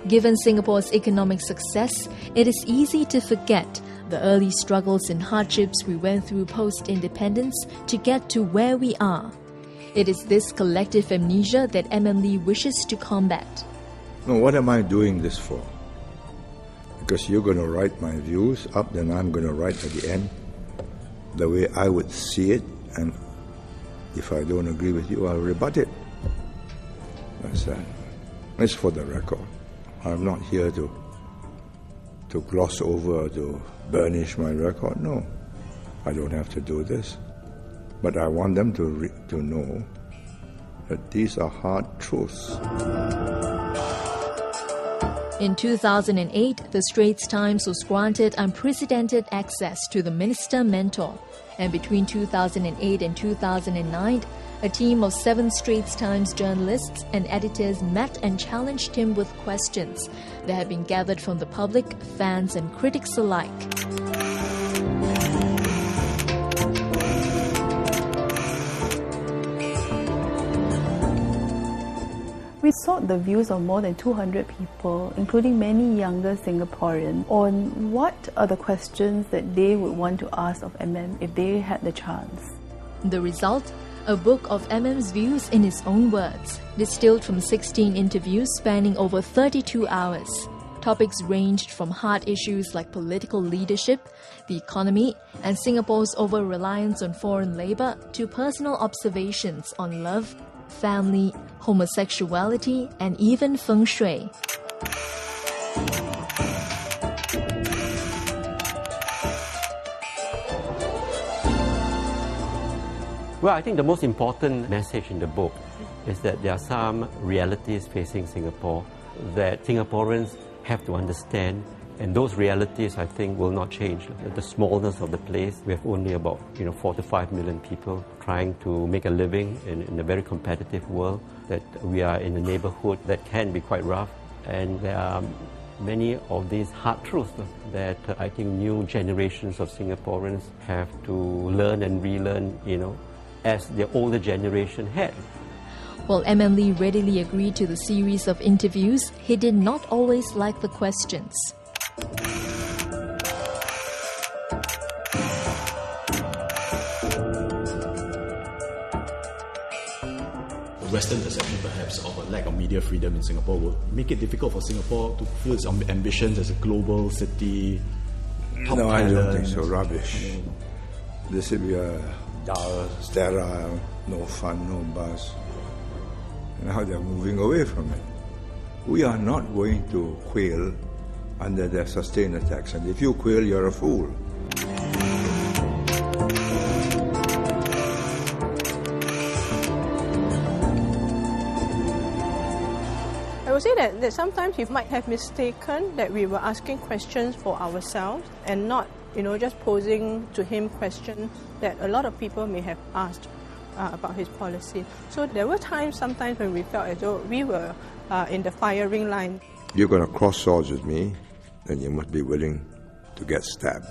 Given Singapore's economic success, it is easy to forget the early struggles and hardships we went through post-independence to get to where we are. It is this collective amnesia that Lee wishes to combat. No, what am I doing this for? Because you're going to write my views up, then I'm going to write at the end the way I would see it, and if I don't agree with you, I'll rebut it. That's that. It's for the record. I'm not here to gloss over, to burnish my record. No, I don't have to do this. But I want them to know that these are hard truths. In 2008, the Straits Times was granted unprecedented access to the Minister Mentor. And between 2008 and 2009, a team of 7 Straits Times journalists and editors met and challenged him with questions that had been gathered from the public, fans and critics alike. We sought the views of more than 200 people, including many younger Singaporeans, on what are the questions that they would want to ask of if they had the chance. The result? A book of MM's views in his own words, distilled from 16 interviews spanning over 32 hours. Topics ranged from hard issues like political leadership, the economy, and Singapore's over-reliance on foreign labour to personal observations on love, family, homosexuality, and even feng shui. Well, I think the most important message in the book is that there are some realities facing Singapore that Singaporeans have to understand, and those realities, I think, will not change. The smallness of the place, we have only about 4 to 5 million people trying to make a living in a very competitive world, that we are in a neighborhood that can be quite rough, and there are many of these hard truths that I think new generations of Singaporeans have to learn and relearn, as the older generation had. While Lee readily agreed to the series of interviews, he did not always like the questions. Western perception perhaps of a lack of media freedom in Singapore will make it difficult for Singapore to fulfill its ambitions as a global city. No, I don't think so. Rubbish. This will be a dull, sterile, no fun, no buzz. And now they're moving away from it. We are not going to quail under their sustained attacks, and if you quail, you're a fool. I would say that sometimes we might have mistaken that we were asking questions for ourselves and not, just posing to him questions that a lot of people may have asked about his policy. So there were sometimes when we felt as though we were in the firing line. You're going to cross swords with me, then you must be willing to get stabbed.